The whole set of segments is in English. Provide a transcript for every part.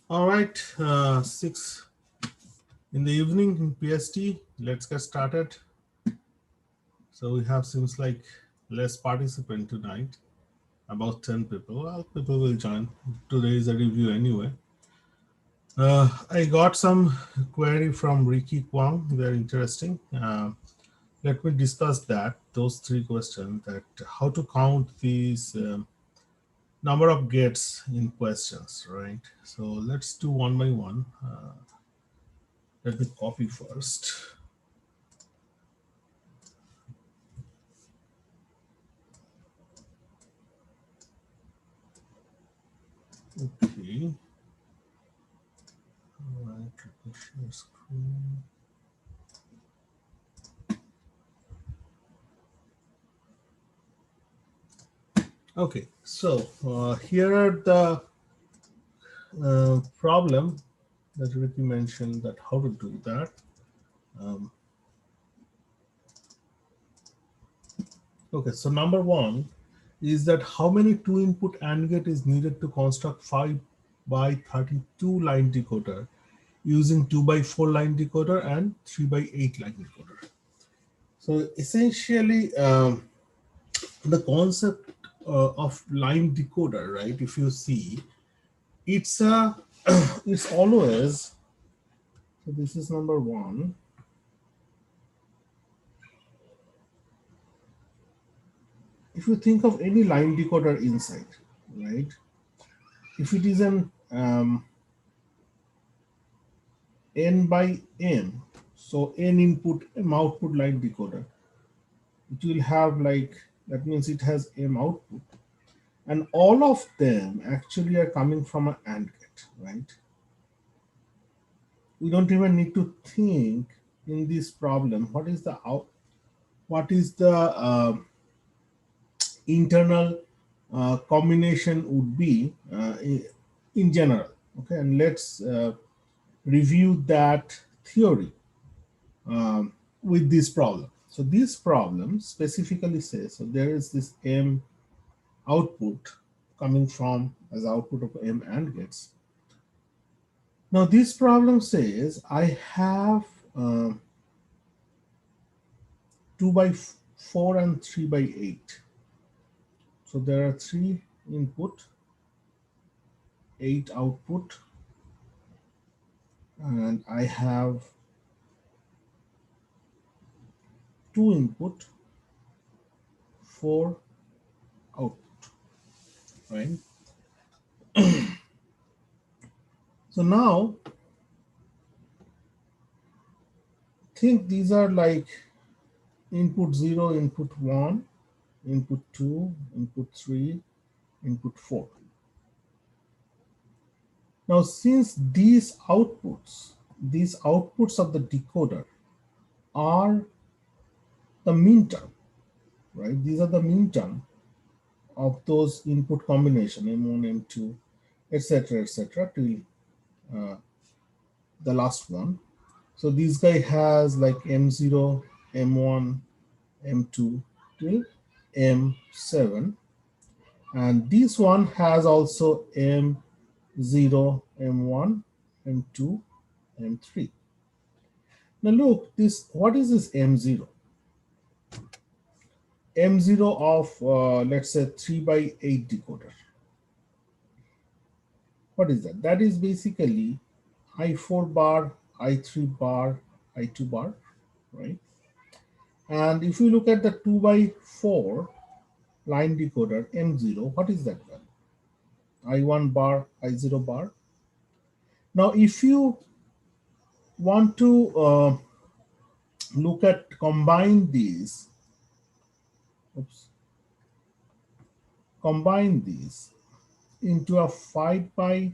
All right, 6 in the evening in PST. Let's get started. So we have seems like less participant tonight, about 10 people. Well, people will join. Today is a review anyway. I got some query from Ricky Kwang. Very interesting. Let me discuss that. Those three questions: that how to count these number of gates in questions, right? So let's do one by one. Let me copy first. Okay. All right, let me share screen. Okay, so here are the problem that Ricky mentioned, that how to do that. Um, okay, so number one is that how many two input AND gate is needed to construct 5 by 32 line decoder using 2 by 4 line decoder and 3 by 8 line decoder. So essentially, the concept of line decoder, right? If you see, it's a it's always, so this is number one. If you think of any line decoder inside, right? If it is an n by n, so n input m output line decoder, it will have like, that means it has m output, and all of them actually are coming from an AND gate, right? We don't even need to think in this problem what is the out, what is the internal combination would be in general. Okay, and let's review that theory with this problem. So this problem specifically says, so there is this m output coming from as output of m AND gates. Now this problem says I have 2 by 4 and 3 by 8. So there are 3 input, 8 output, and I have 2 input, 4 output, right? So now think these are like input 0, input 1, input 2, input 3, input 4. Now since these outputs of the decoder are the mean term, right? These are the mean term of those input combination M1, M2, etc., till the last one. So this guy has like M0, M1, M2 till M7, and this one has also M0, M1, M2, M3. Now look, this, what is this M0? M0 of let's say 3 by 8 decoder. What is that? That is basically I4 bar, I3 bar, I2 bar, right? And if you look at the 2 by 4 line decoder M0, what is that value? I1 bar, I0 bar. Now, if you want to look at combine these, combine these into a 5 by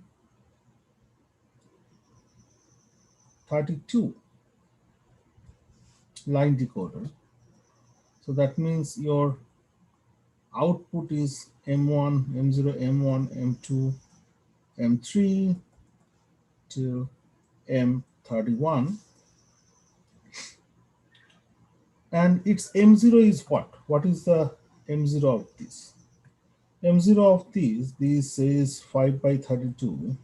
32 line decoder. So that means your output is M1, M0, M1, M2, M3 to M31. And its M0 is what? What is the M0 of this? M0 of this is 5 by 32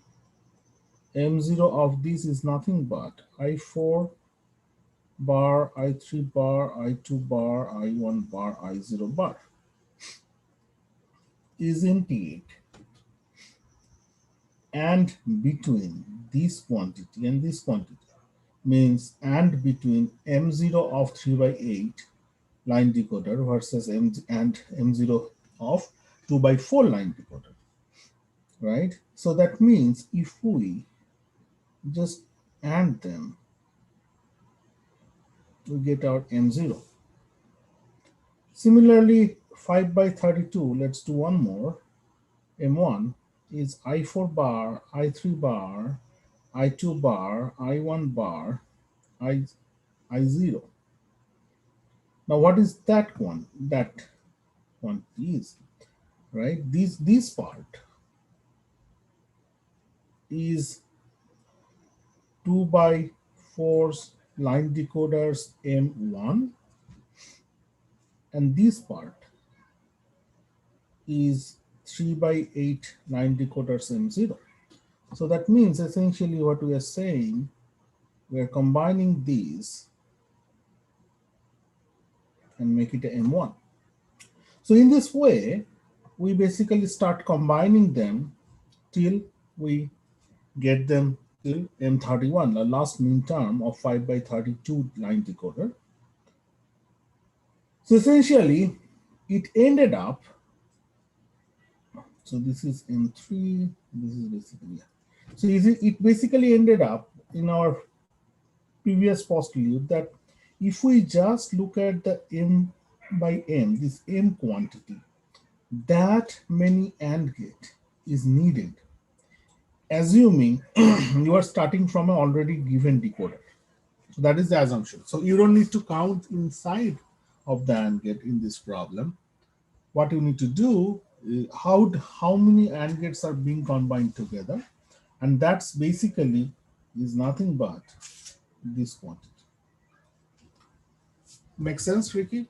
M0 of this is nothing but I4 bar, I3 bar, I2 bar, I1 bar, I0 bar, isn't it? And between this quantity and this quantity means and between M0 of 3 by 8 line decoder versus M0 of 2 by 4 line decoder, right? So that means if we just add them, we get our M0. Similarly, 5 by 32, let's do one more. M1 is I4 bar, I3 bar, I2 bar, I1 bar, I0. Now what is that one? That one is, right? This part is 2 by 4 line decoders M1, and this part is 3 by 8 line decoders M0. So that means essentially what we are saying, we are combining these and make it a M1. So in this way, we basically start combining them till we get them till M31, the last min term of 5 by 32 line decoder. So essentially, it ended up, so this is M3, this is basically, so it basically ended up in our previous postulate that if we just look at the M by M, this M quantity, that many AND gate is needed, assuming you are starting from an already given decoder. So that is the assumption. So you don't need to count inside of the AND gate in this problem. What you need to do is how many AND gates are being combined together, and that's basically is nothing but this quantity. Make sense, Ricky?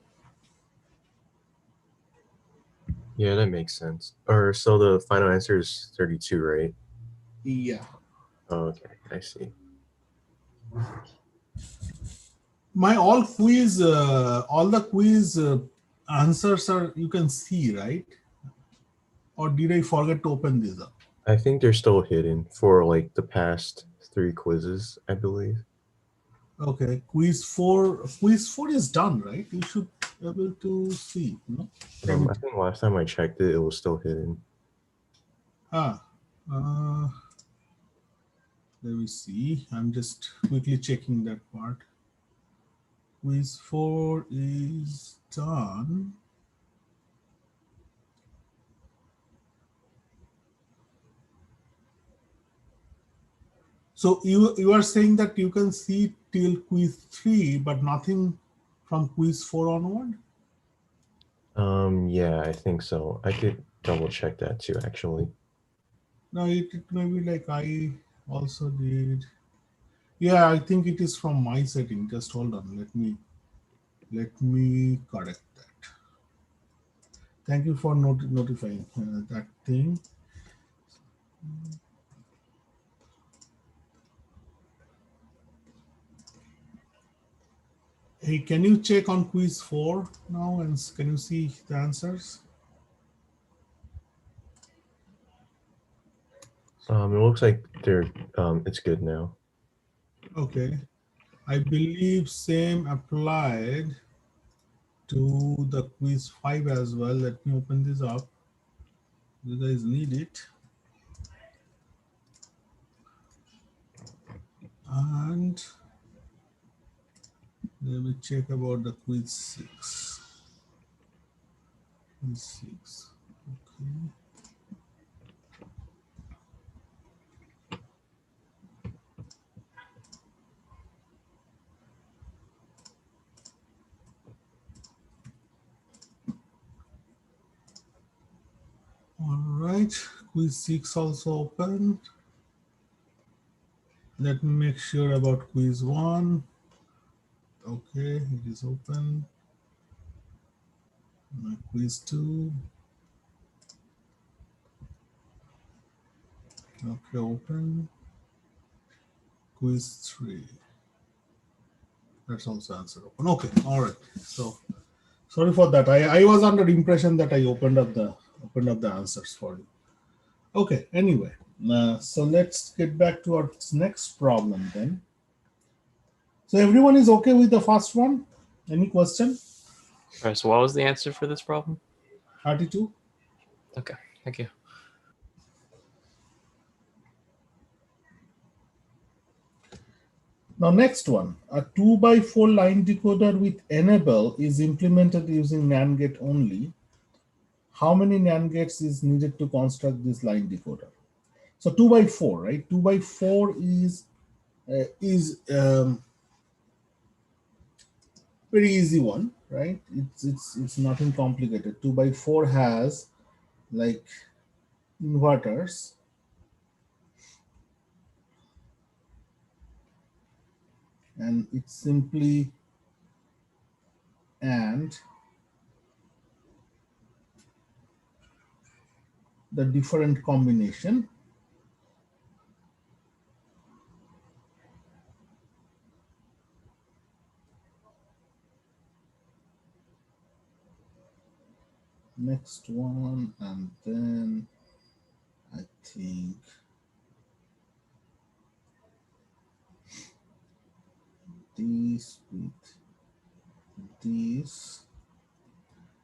Yeah, that makes sense. Or so the final answer is 32, right? Yeah. Oh, okay, I see. My all the quiz answers are you can see, right? Or did I forget to open this up? I think they're still hidden for like the past 3 quizzes, I believe. Okay, quiz four is done, right? You should be able to see. No, can I it? think last time I checked it, it was still hidden. Ah, uh, let me see. I'm just quickly checking that part. Quiz four is done. So you are saying that you can see till quiz three, but nothing from quiz four onward. Yeah, I think so. I could double check that too, actually. No, it may be like I also did. Yeah, I think it is from my setting. Just hold on. Let me correct that. Thank you for notifying that thing. Hey, can you check on quiz four now and can you see the answers? It looks like they're it's good now. Okay, I believe same applied to the quiz 5 as well. Let me open this up. You guys need it. And let me check about the quiz 6. Quiz 6. Okay. All right. Quiz 6 also open. Let me make sure about quiz 1. Okay, it is open. My quiz 2. Okay, open. quiz 3. That's also answer open. Okay, all right. So sorry for that. I was under the impression that I opened up the answers for you. Okay, anyway, so let's get back to our next problem then. So everyone is okay with the first one? Any question? All right, so what was the answer for this problem? 32? Okay, thank you. Now next one, a 2x4 line decoder with enable is implemented using NAND gate only. How many NAND gates is needed to construct this line decoder? So 2x4, right? 2x4 is very easy one, right? It's nothing complicated. 2x4 has like inverters, and it's simply and the different combination. Next one, and then I think this with this,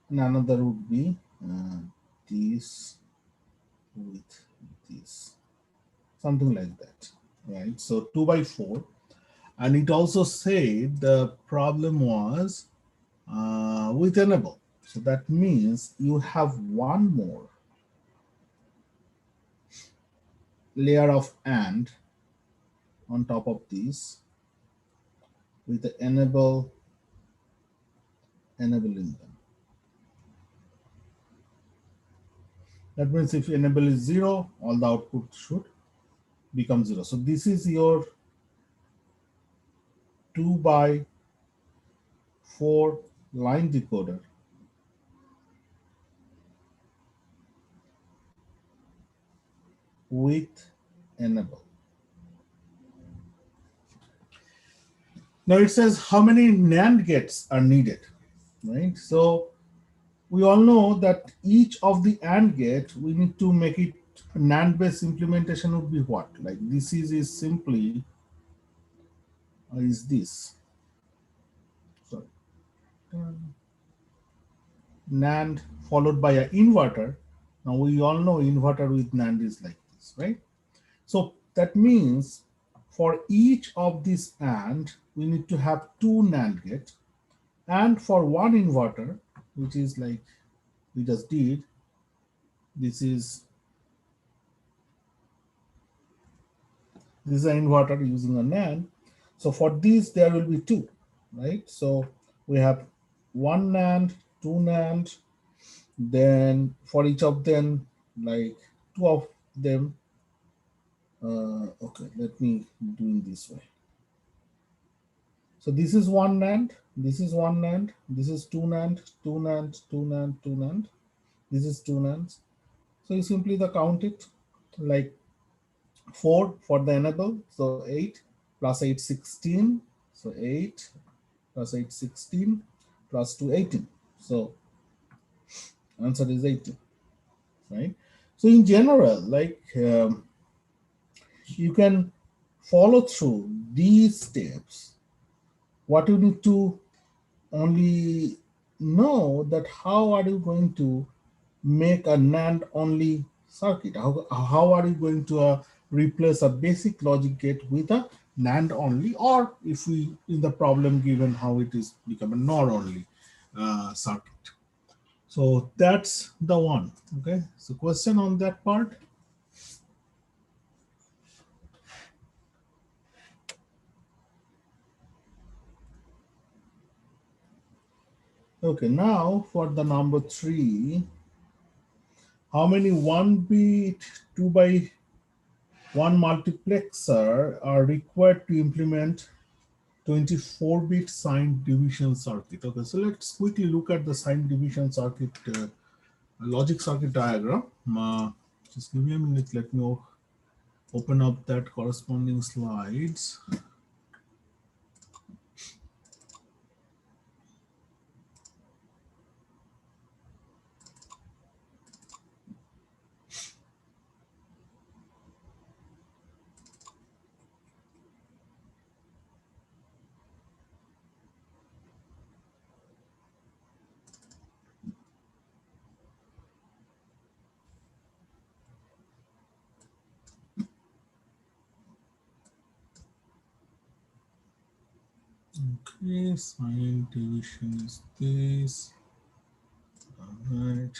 and another would be this with this, something like that, right? So 2x4, and it also said the problem was with enable. So that means you have one more layer of AND on top of this with the enabling them. That means if enable is 0, all the output should become 0. So this is your 2x4 line decoder with enable. Now it says how many NAND gates are needed, right? So we all know that each of the AND gate, we need to make it NAND based implementation would be what? Like this is simply is this. Sorry. NAND followed by an inverter. Now we all know inverter with NAND is like this, right? So that means for each of these AND, we need to have two NAND gates. And for one inverter, which is like we just did, this is an inverter using a NAND. So for these, there will be two, right? So we have one NAND, two NAND, then for each of them, like two of them. Okay, let me do it this way. So this is one NAND, this is one NAND, this is two NAND, two NAND, two NAND, two NAND. This is two NANDs. So you simply count it like 4 for the enable. So 8 plus 8, 16. So 8 plus 8, 16 plus 2, 18. So answer is 18, right? So in general, like you can follow through these steps. What you need to only know that how are you going to make a NAND only circuit? How are you going to replace a basic logic gate with a NAND only, or if we in the problem given how it is become a NOR only circuit. So that's the one. Okay, so question on that part. Okay, now for the number 3, how many 1-bit 2x1 multiplexer are required to implement 24-bit sign division circuit? Okay, so let's quickly look at the sign division circuit, logic circuit diagram. Just give me a minute, let me open up that corresponding slides. Okay, sign division is this. All right.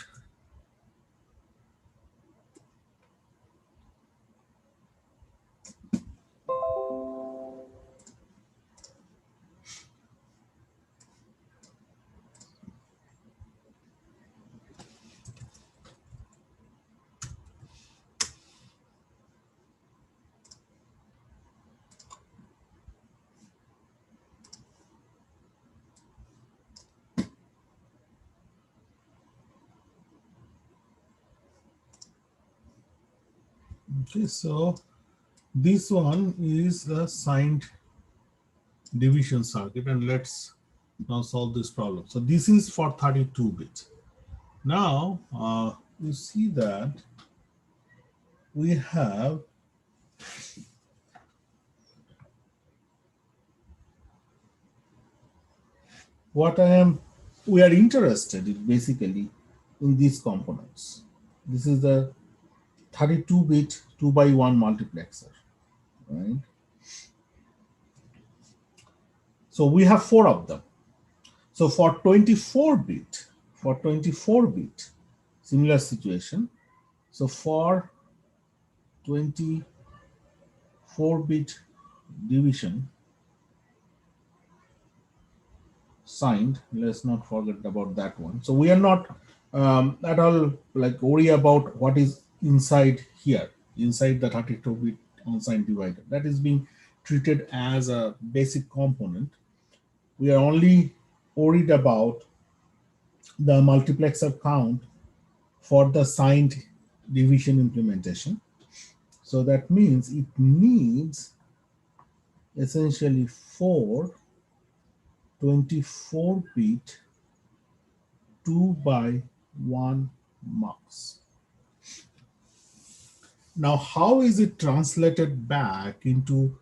Okay, so this one is a signed division circuit, and let's now solve this problem. So this is for 32 bits. Now you see that we have we are interested in basically in these components. This is the 32-bit 2x1 multiplexer, right? So we have 4 of them. So for 24-bit, similar situation. So for 24-bit division signed, let's not forget about that one. So we are not at all like worry about what is inside here, inside the 32-bit unsigned divider. That is being treated as a basic component. We are only worried about the multiplexer count for the signed division implementation. So that means it needs essentially 4 24-bit 2x1 mux. Now, how is it translated back into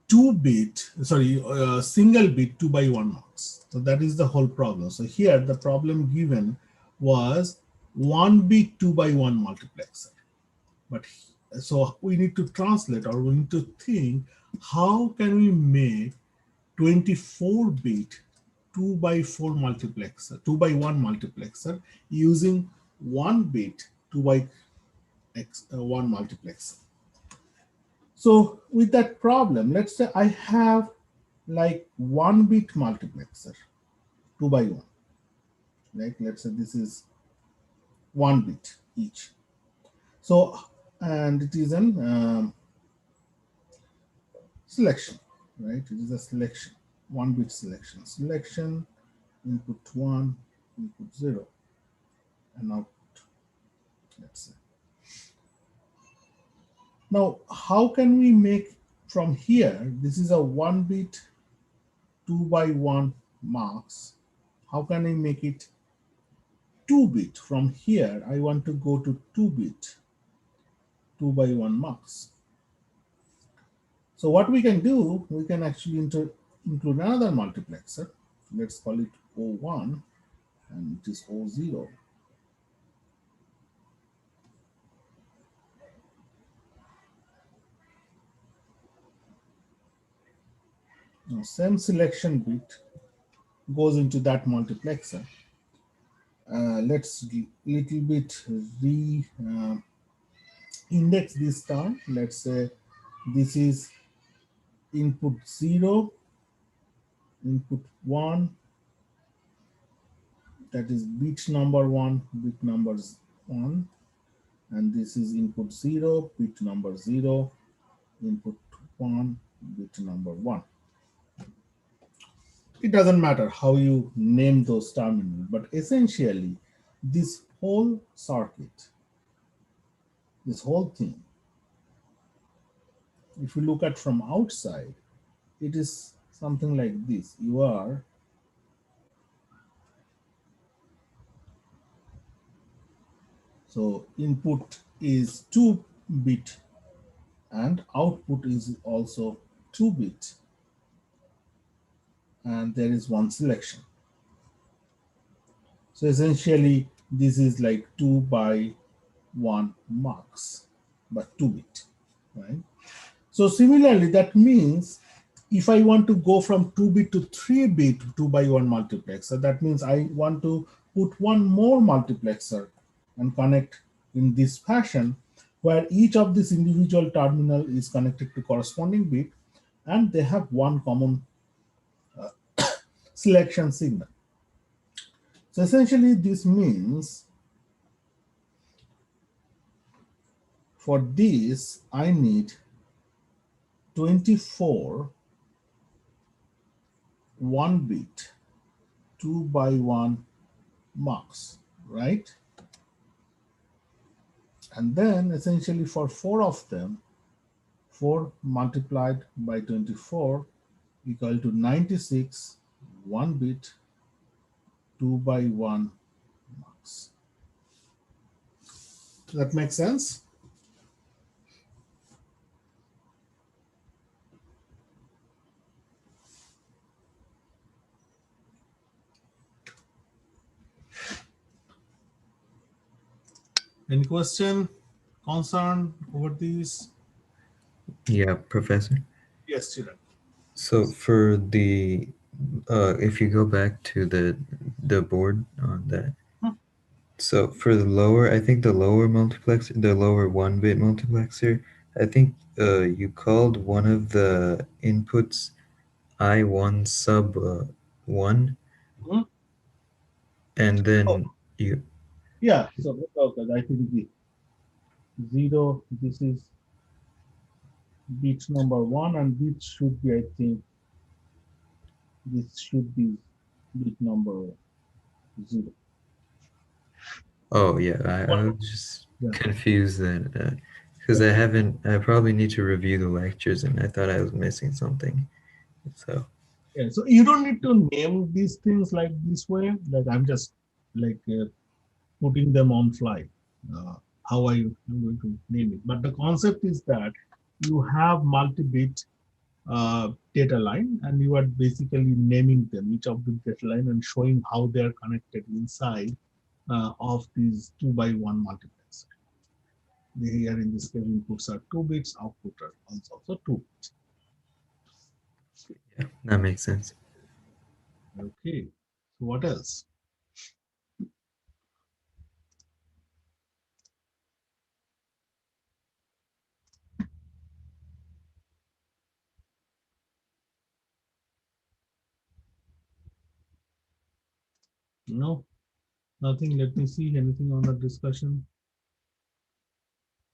single bit 2x1 mux? So that is the whole problem. So here the problem given was 1 bit 2x1 multiplexer. But so we need to translate, or we need to think, how can we make 24-bit 2x4 multiplexer, 2x1 multiplexer using 1 bit 2x1 multiplexer. So with that problem, let's say I have like 1 bit multiplexer, 2x1. Like let's say this is 1 bit each. So, and it is an selection, right? It is a selection, 1 bit selection. Selection, input 1, input 0, and output, let's say. Now, how can we make from here, this is a 1 bit 2x1 mux. How can I make it 2 bit? From here, I want to go to 2 bit 2x1 mux. So what we can do, we can actually include another multiplexer. Let's call it O1, and it is O0. Now, same selection bit goes into that multiplexer. Let's little bit index this term. Let's say this is input 0, input 1, that is bit number 1, bit numbers 1, and this is input 0, bit number 0, input 1, bit number 1. It doesn't matter how you name those terminals, but essentially this whole circuit, this whole thing if you look at from outside, it is something like this. You are so input is 2-bit and output is also 2-bit, and there is one selection. So essentially this is like 2 by 1 marks, but 2-bit, right? So similarly, that means if I want to go from 2-bit to 3-bit 2 by 1 multiplexer, that means I want to put one more multiplexer and connect in this fashion, where each of these individual terminal is connected to corresponding bit, and they have one common selection signal. So essentially this means for this I need 24 1-bit 2 by 1 marks, right? And then essentially for 4 of them, 4 multiplied by 24 equal to 96 1-bit 2 by 1 marks. Does that make sense? Any question, concern over these? Yeah, Professor. Yes, student. So for the if you go back to the board on that. So for the lower, I think the lower multiplexer, the lower 1-bit multiplexer, I think you called one of the inputs I1 sub 1, Hmm? and Oh, then you, yeah. So okay, I think the 0, this is bit number 1, and bit should be, I think, this should be bit number 0. oh yeah, One, I was just yeah. confused then because I probably need to review the lectures and I thought I was missing something. So Yeah, so you don't need to name these things like this way. Like I'm just like putting them on fly. How are you? I'm going to name it. But the concept is that you have multi-bit data line, and you are basically naming them, each of the data line, and showing how they are connected inside of these 2 by 1 multiplexer. Here in this case, inputs are 2 bits, output are also 2 bits. yeah, that makes sense. Okay. So what else? No, nothing. Let me see anything on the discussion.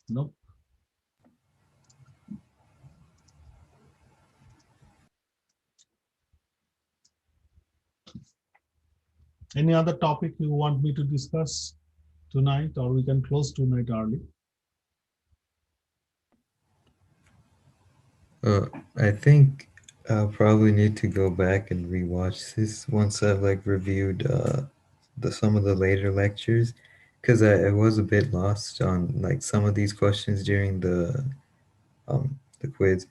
Nope. Any other topic you want me to discuss tonight, or we can close tonight early? I think I'll probably need to go back and rewatch this once I've like reviewed the some of the later lectures, because I was a bit lost on like some of these questions during the quiz,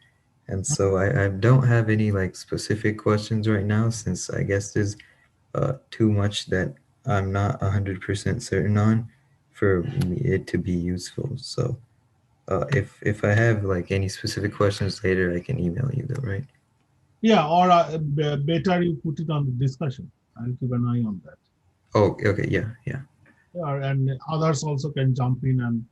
and so I don't have any like specific questions right now since I guess there's too much that I'm not 100% certain on for it to be useful. So if I have like any specific questions later, I can email you though, right? Yeah, or better you put it on the discussion. I'll keep an eye on that. Oh, okay, yeah, yeah. Yeah, and others also can jump in and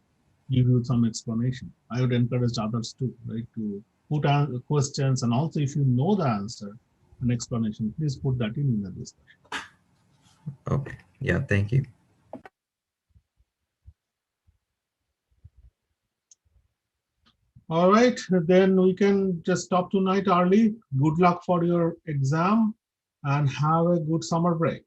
give you some explanation. I would encourage others too, right, to put questions, and also if you know the answer, an explanation, please put that in the discussion. Okay, yeah, thank you. All right, then we can just stop tonight early. Good luck for your exam and have a good summer break.